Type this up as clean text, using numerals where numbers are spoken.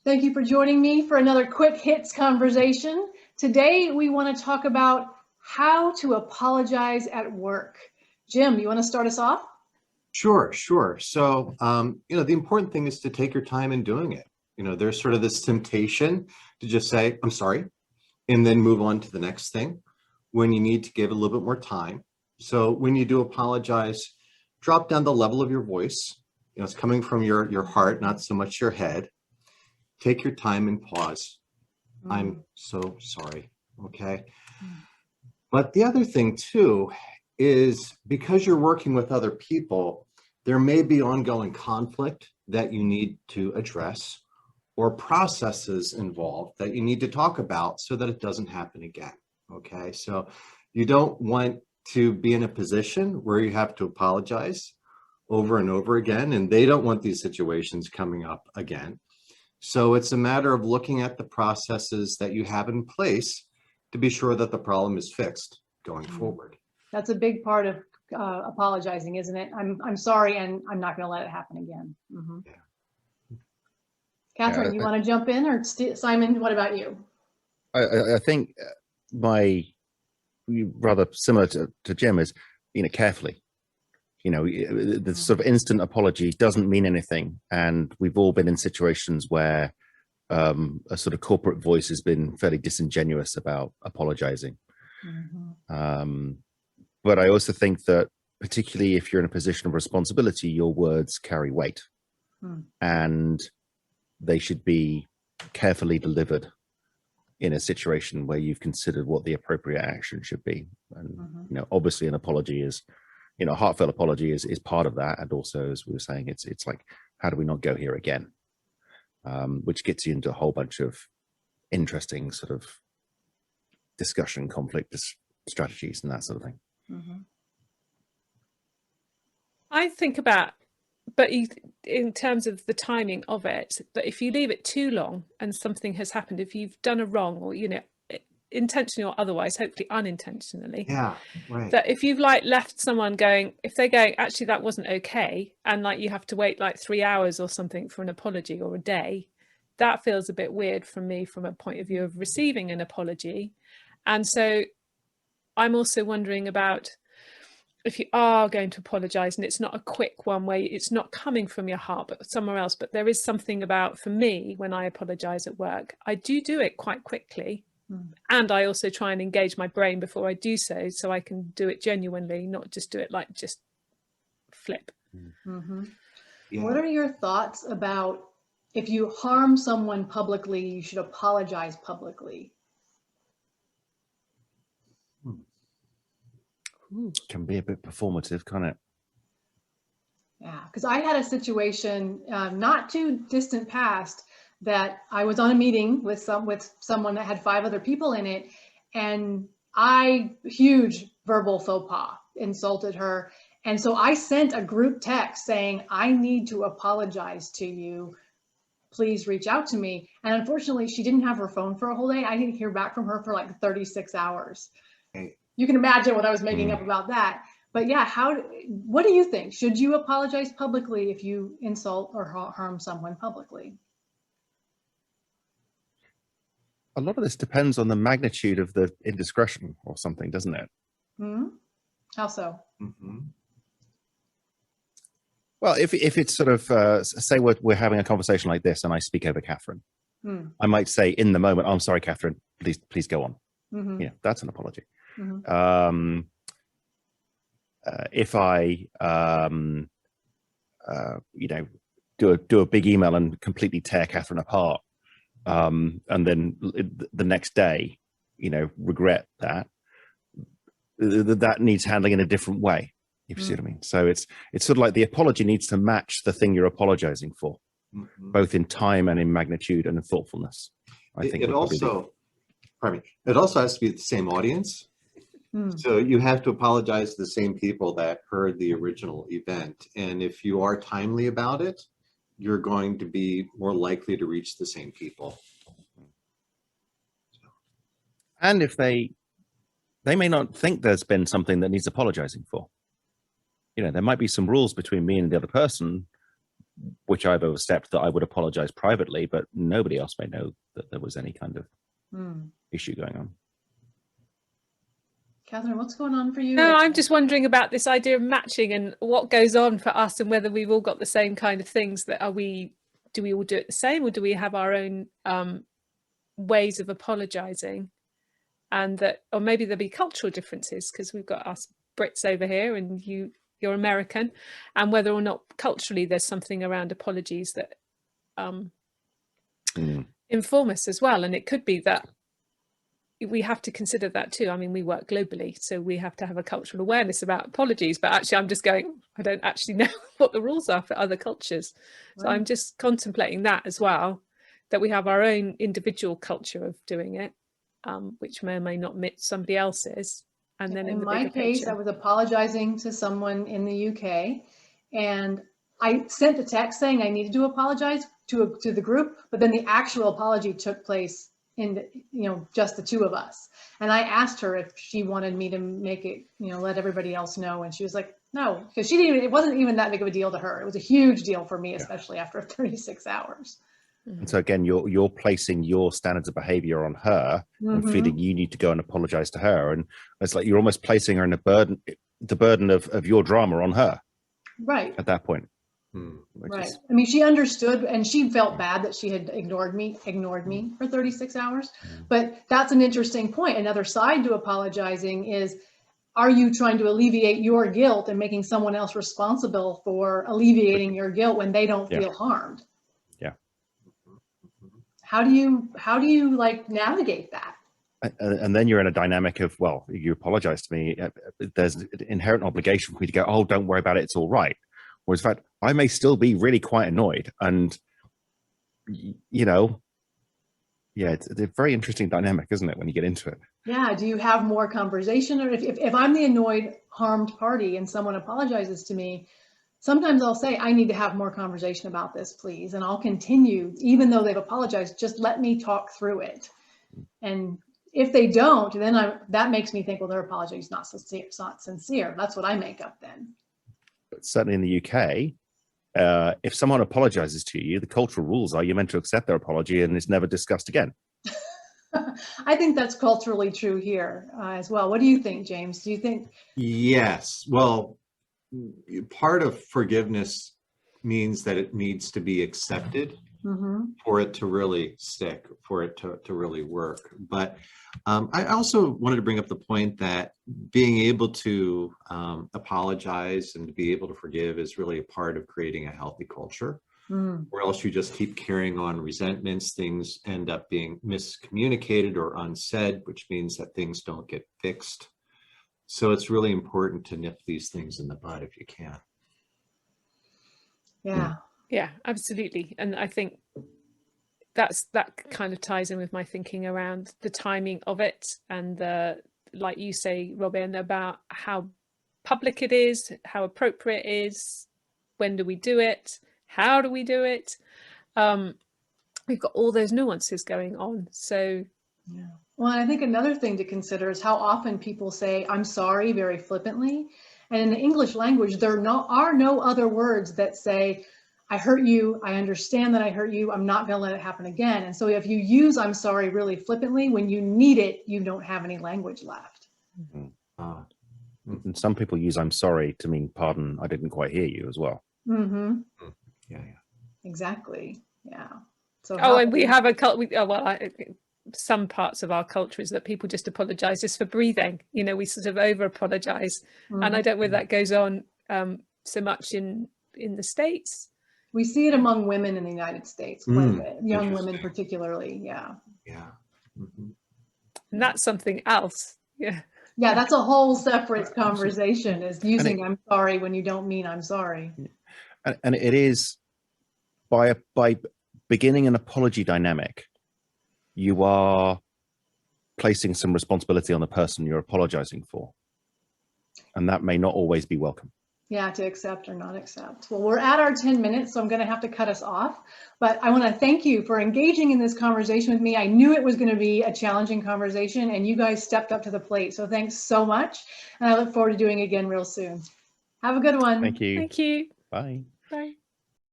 Thank you for joining me for another quick hits conversation. Today, we want to talk about how to apologize at work. Jim, you want to start us off? Sure. So, the important thing is to take your time in doing it. There's sort of this temptation to just say, I'm sorry, and then move on to the next thing when you need to give a little bit more time. So when you do apologize, drop down the level of your voice. It's coming from your heart, not so much your head. Take your time and pause. I'm so sorry. Okay. But the other thing too is because you're working with other people, there may be ongoing conflict that you need to address or processes involved that you need to talk about so that it doesn't happen again. Okay. So you don't want to be in a position where you have to apologize over and over again, and they don't want these situations coming up again. So it's a matter of looking at the processes that you have in place to be sure that the problem is fixed going forward. That's a big part of apologizing, isn't it? I'm sorry, and I'm not going to let it happen again. Yeah. Catherine, you want to jump in, or Simon? What about you? I think my rather similar to Jim is, carefully. The sort of instant apology doesn't mean anything, and we've all been in situations where a sort of corporate voice has been fairly disingenuous about apologizing. But I also think that particularly if you're in a position of responsibility, your words carry weight, and they should be carefully delivered in a situation where you've considered what the appropriate action should be. And obviously an apology is, a heartfelt apology is part of that. And also, as we were saying, it's like, how do we not go here again? Which gets you into a whole bunch of interesting sort of discussion, conflict strategies and that sort of thing. I think about, but in terms of the timing of it, that if you leave it too long and something has happened, if you've done a wrong or, intentionally or otherwise, hopefully unintentionally. Yeah, right. That if you've left someone going, if they're going, actually, that wasn't okay, and you have to wait 3 hours or something for an apology or a day, that feels a bit weird from me from a point of view of receiving an apology. And so I'm also wondering about if you are going to apologize and it's not a quick one where it's not coming from your heart but somewhere else, but there is something about, for me, when I apologize at work, I do it quite quickly. And I also try and engage my brain before I do so I can do it genuinely, not just do it just flip. Yeah. What are your thoughts about if you harm someone publicly, you should apologize publicly? Can be a bit performative, can't it? Yeah, because I had a situation not too distant past that I was on a meeting with someone that had 5 other people in it, and huge verbal faux pas, insulted her. And so I sent a group text saying, I need to apologize to you. Please reach out to me. And unfortunately, she didn't have her phone for a whole day. I didn't hear back from her for 36 hours. You can imagine what I was making up about that. But yeah, what do you think? Should you apologize publicly if you insult or harm someone publicly? A lot of this depends on the magnitude of the indiscretion or something, doesn't it? How so? Well, if it's sort of, say we're having a conversation like this and I speak over Catherine, I might say in the moment, I'm sorry, Catherine, please go on. That's an apology. If I, do a big email and completely tear Catherine apart, and then the next day, regret that needs handling in a different way, if you see what I mean. So it's sort of like the apology needs to match the thing you're apologizing for, both in time and in magnitude and in thoughtfulness. I think it also has to be the same audience. So you have to apologize to the same people that heard the original event. And if you are timely about it, you're going to be more likely to reach the same people. And if they may not think there's been something that needs apologizing for. There might be some rules between me and the other person, which I've overstepped, that I would apologize privately, but nobody else may know that there was any kind of issue going on. Catherine, what's going on for you? No, I'm just wondering about this idea of matching and what goes on for us, and whether we've all got the same kind of things. That do we all do it the same, or do we have our own ways of apologizing? And that, or maybe there'll be cultural differences, because we've got us Brits over here and you're American, and whether or not culturally there's something around apologies that inform us as well. And it could be that we have to consider that too. I mean, we work globally, so we have to have a cultural awareness about apologies, but actually I'm just going, I don't actually know what the rules are for other cultures. So I'm just contemplating that as well, that we have our own individual culture of doing it, which may or may not meet somebody else's. And then in my case, I was apologizing to someone in the UK, and I sent a text saying I needed to apologize to the group, but then the actual apology took place in just the two of us. And I asked her if she wanted me to make it, let everybody else know, and she was like, no, because it wasn't even that big of a deal to her. It was a huge deal for me, especially after 36 hours. And so again, you're placing your standards of behavior on her and feeling you need to go and apologize to her. And it's like you're almost placing her in the burden of your drama on her. Right. At that point. Right. I mean, she understood, and she felt bad that she had ignored me for 36 hours. But that's an interesting point. Another side to apologizing is, are you trying to alleviate your guilt and making someone else responsible for alleviating your guilt when they don't feel harmed? How do you like navigate that? And then you're in a dynamic of, well, you apologize to me. There's an inherent obligation for me to go, oh, don't worry about it, it's all right. Whereas, in fact, I may still be really quite annoyed. And, it's a very interesting dynamic, isn't it, when you get into it? Yeah. Do you have more conversation? Or if I'm the annoyed, harmed party and someone apologizes to me, sometimes I'll say, I need to have more conversation about this, please. And I'll continue, even though they've apologized, just let me talk through it. And if they don't, then that makes me think, well, their apology is not sincere. It's not sincere. That's what I make up then. But certainly in the UK, if someone apologizes to you, the cultural rules are you're meant to accept their apology and it's never discussed again. I think that's culturally true here as well. What do you think, James? Do you think? Yes. Well, part of forgiveness means that it needs to be accepted for it to really stick, for it to really work. But I also wanted to bring up the point that being able to apologize and to be able to forgive is really a part of creating a healthy culture. Or else you just keep carrying on resentments, things end up being miscommunicated or unsaid, which means that things don't get fixed. So it's really important to nip these things in the bud if you can. Yeah, absolutely. And I think that kind of ties in with my thinking around the timing of it, and like you say, Robyn, about how public it is, how appropriate it is, when do we do it, how do we do it? We've got all those nuances going on. So well, I think another thing to consider is how often people say I'm sorry very flippantly. And in the English language, there are no other words that say, I hurt you, I understand that I hurt you, I'm not going to let it happen again. And so if you use I'm sorry really flippantly, when you need it, you don't have any language left. And some people use I'm sorry to mean pardon, I didn't quite hear you as well. Yeah. Exactly. Yeah. So and we have a culture. Some parts of our culture is that people just apologize just for breathing. We sort of over apologize, and I don't know whether that goes on so much in the States. We see it among women in the United States, young women particularly. Yeah. And that's something else. Yeah, that's a whole separate conversation, is using I'm sorry when you don't mean I'm sorry. And it is by beginning an apology dynamic, you are placing some responsibility on the person you're apologizing for. And that may not always be welcome. Yeah, to accept or not accept. Well, we're at our 10 minutes, so I'm going to have to cut us off. But I want to thank you for engaging in this conversation with me. I knew it was going to be a challenging conversation, and you guys stepped up to the plate. So thanks so much. And I look forward to doing it again real soon. Have a good one. Thank you. Thank you. Bye.